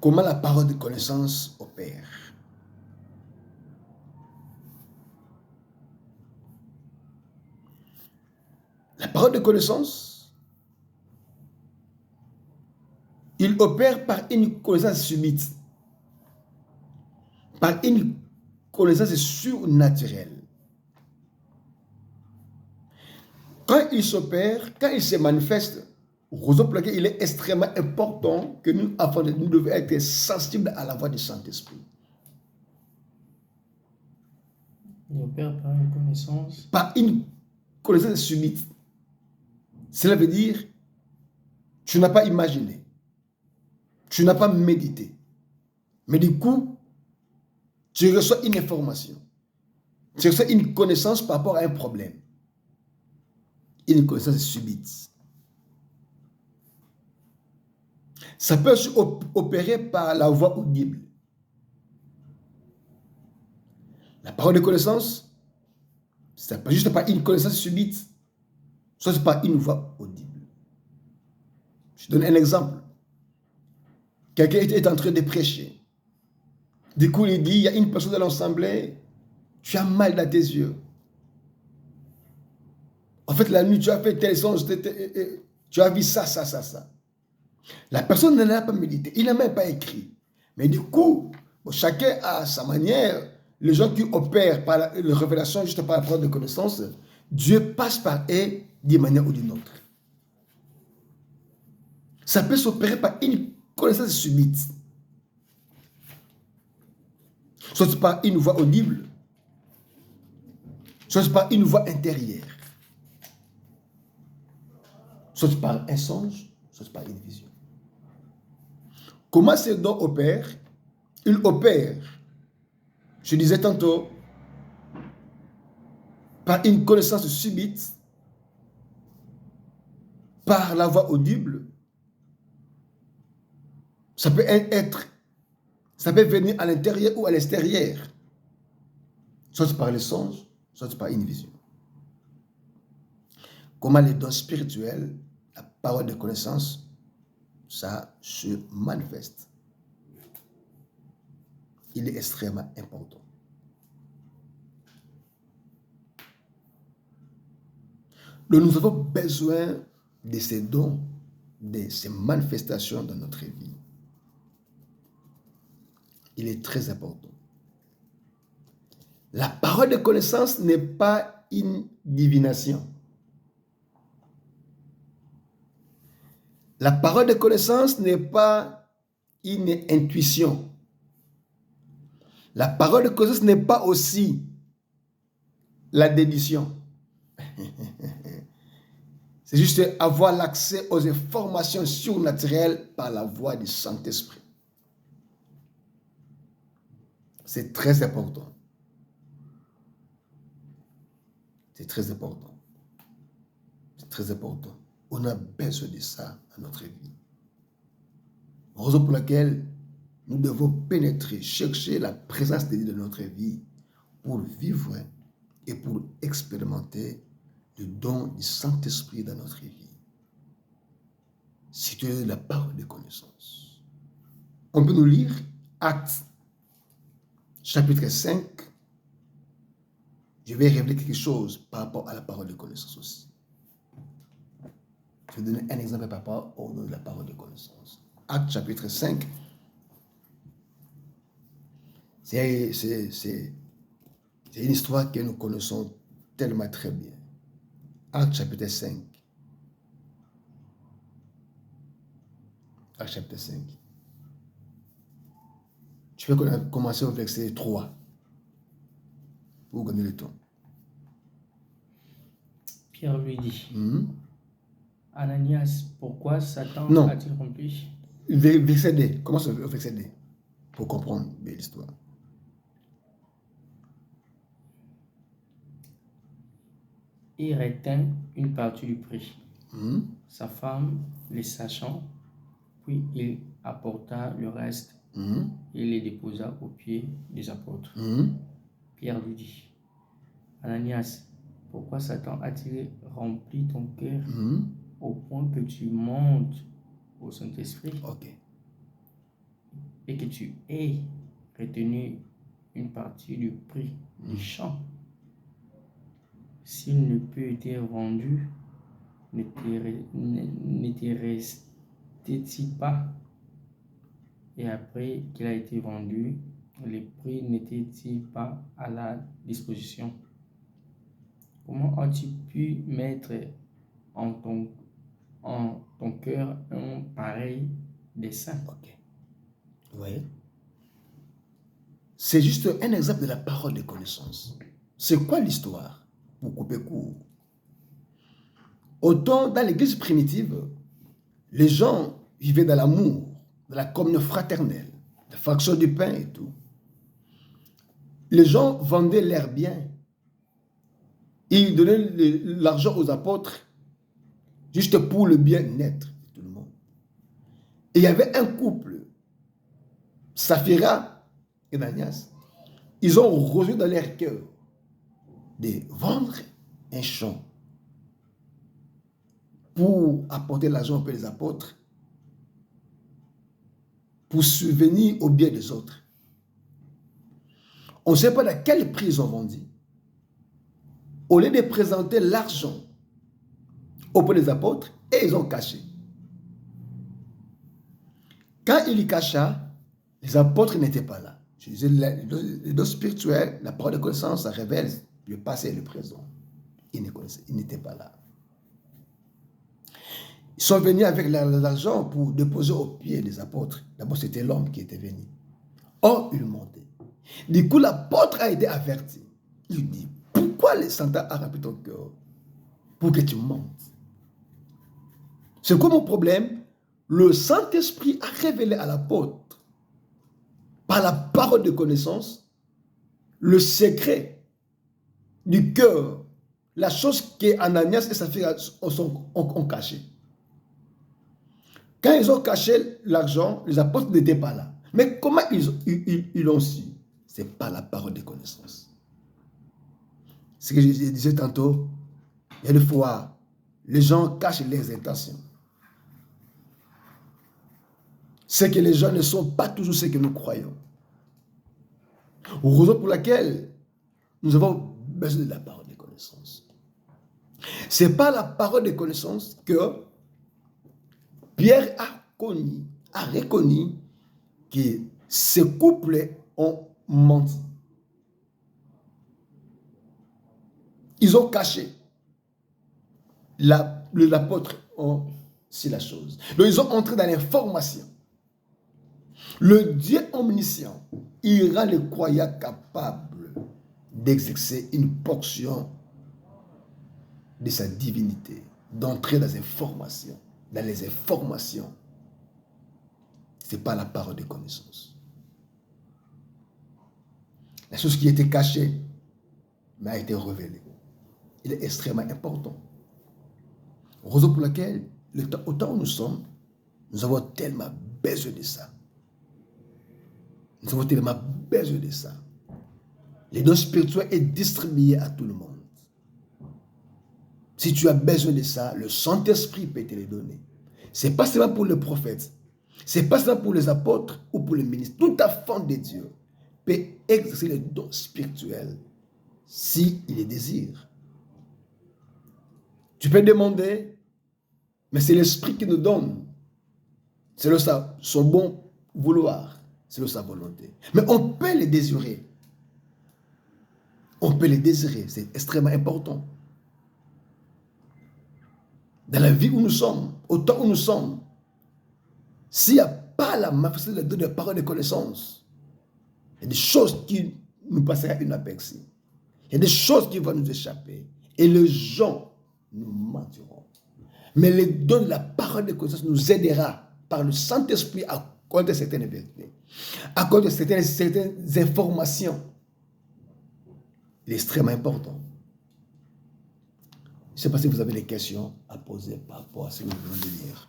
comment la parole de connaissance opère. La parole de connaissance, il opère par une connaissance subite, par une connaissance surnaturelle. Quand il s'opère, quand il se manifeste, raison pour laquelle il est extrêmement important que nous devons être sensibles à la voix du Saint-Esprit. Il opère par une connaissance. Par une connaissance subite. Cela veut dire, tu n'as pas imaginé, tu n'as pas médité, mais du coup, tu reçois une information, tu reçois une connaissance par rapport à un problème. Une connaissance subite. Ça peut aussi opérer par la voix audible. La parole de connaissance, ça peut juste pas une connaissance subite, soit c'est pas une voix audible. Je donne un exemple. Quelqu'un est en train de prêcher. Du coup, il dit, il y a une personne dans l'assemblée, tu as mal dans tes yeux. En fait, la nuit, tu as fait tel songe, tu as vu ça. La personne ne l'a pas médité, il n'a même pas écrit. Mais du coup, chacun a sa manière. Les gens qui opèrent par la révélation, juste par la parole de connaissance, Dieu passe par eux d'une manière ou d'une autre. Ça peut s'opérer par une connaissance subite. Soit par une voix audible, soit par une voix intérieure, soit par un songe, soit par une vision. Comment ces dons opèrent? Ils opèrent, je disais tantôt, par une connaissance subite, par la voix audible. Ça peut venir à l'intérieur ou à l'extérieur, soit par les songes, soit par une vision. Comment les dons spirituels, la parole de connaissance, ça se manifeste. Il est extrêmement important. Donc nous avons besoin de ces dons, de ces manifestations dans notre vie. Il est très important. La parole de connaissance n'est pas une divination. La parole de connaissance n'est pas une intuition. La parole de connaissance n'est pas aussi la déduction. C'est juste avoir l'accès aux informations surnaturelles par la voix du Saint-Esprit. C'est très important. C'est très important. C'est très important. On a besoin de ça dans notre vie. Raison pour laquelle nous devons pénétrer, chercher la présence de Dieu dans notre vie pour vivre et pour expérimenter le don du Saint-Esprit dans notre vie. C'est la parole de connaissance. On peut nous lire Actes, chapitre 5. Je vais révéler quelque chose par rapport à la parole de connaissance aussi. Je vais donner un exemple par rapport au nom de la parole de connaissance. Actes, chapitre 5. C'est une histoire que nous connaissons tellement très bien. Actes, chapitre 5. Actes, chapitre 5. Je vais commencer au verset 3. Pour gagner le temps. Pierre lui dit, Ananias, pourquoi Satan a-t-il rempli? Verset D. Commence au verset D. Pour comprendre l'histoire. Il retint une partie du prix. Sa femme, les sachant, puis il apporta le reste et les déposa aux pieds des apôtres. Pierre lui dit, Ananias, pourquoi Satan a-t-il rempli ton cœur au point que tu montes au Saint-Esprit et que tu aies retenu une partie du prix du champ, s'il ne peut être vendu, ne te restait-il pas? Et après qu'il a été vendu, le prix n'était-il pas à la disposition? Comment as-tu pu mettre en ton cœur un pareil dessein? Ok. Oui. C'est juste un exemple de la parole de connaissance. C'est quoi l'histoire? Pour couper court. Autant dans l'église primitive, les gens vivaient dans l'amour, dans la communion fraternelle, la fraction du pain et tout. Les gens vendaient leurs biens. Ils donnaient l'argent aux apôtres juste pour le bien-être de tout le monde. Et il y avait un couple, Saphira et Ananias. Ils ont reçu dans leur cœur de vendre un champ pour apporter l'argent auprès des apôtres, pour subvenir au bien des autres. On ne sait pas à quel prix ils ont vendu. Au lieu de présenter l'argent auprès des apôtres, et ils ont caché. Quand il y cacha, les apôtres n'étaient pas là. Je disais, le don spirituel, la parole de connaissance, ça révèle le passé et le présent. Ils n'étaient pas là. Ils sont venus avec l'argent pour déposer aux pieds des apôtres. D'abord, c'était l'homme qui était venu. Or, il montait. Du coup, l'apôtre a été averti. Il dit, pourquoi le Satan a rempli ton cœur? Pour que tu montes. C'est quoi mon problème? Le Saint-Esprit a révélé à l'apôtre, par la parole de connaissance, le secret du cœur, la chose que Ananias et Saphira ont caché. Quand ils ont caché l'argent, les apôtres n'étaient pas là. Mais comment ils l'ont su? Ce n'est pas la parole de connaissance. Ce que je disais tantôt, il y a des fois, les gens cachent leurs intentions. C'est que les gens ne sont pas toujours ce que nous croyons. Raison pour laquelle nous avons besoin de la parole de connaissance. Ce n'est pas la parole de connaissance que Pierre a reconnu que ces couples ont menti. Ils ont caché. L'apôtre ont si la chose. Donc ils ont entré dans l'information. Le Dieu omniscient, il rend le croyant capable d'exercer une portion de sa divinité, d'entrer dans les informations. Dans les informations, ce n'est pas la parole de connaissance. La chose qui était cachée m'a été révélée. Il est extrêmement important. Raison pour laquelle, au temps où nous sommes, nous avons tellement besoin de ça. Nous avons tellement besoin de ça. Les dons spirituels est distribué à tout le monde. Si tu as besoin de ça, le Saint-Esprit peut te les donner. Ce n'est pas seulement pour les prophètes. Ce n'est pas seulement pour les apôtres ou pour les ministres. Tout enfant de Dieu peut exercer les dons spirituels s'il les désire. Tu peux demander, mais c'est l'Esprit qui nous donne. C'est son bon vouloir. C'est sa volonté. Mais on peut les désirer. On peut les désirer. C'est extrêmement important. Dans la vie où nous sommes, au temps où nous sommes, s'il n'y a pas la manifestation de la parole de connaissance, il y a des choses qui nous passeront inaperçues. Il y a des choses qui vont nous échapper. Et les gens nous mentiront. Mais les dons de la parole de connaissance nous aidera par le Saint-Esprit à connaître certaines vérités, à connaître certaines informations. Il est extrêmement important. Je ne sais pas si vous avez des questions à poser par rapport à ce que nous venons de lire.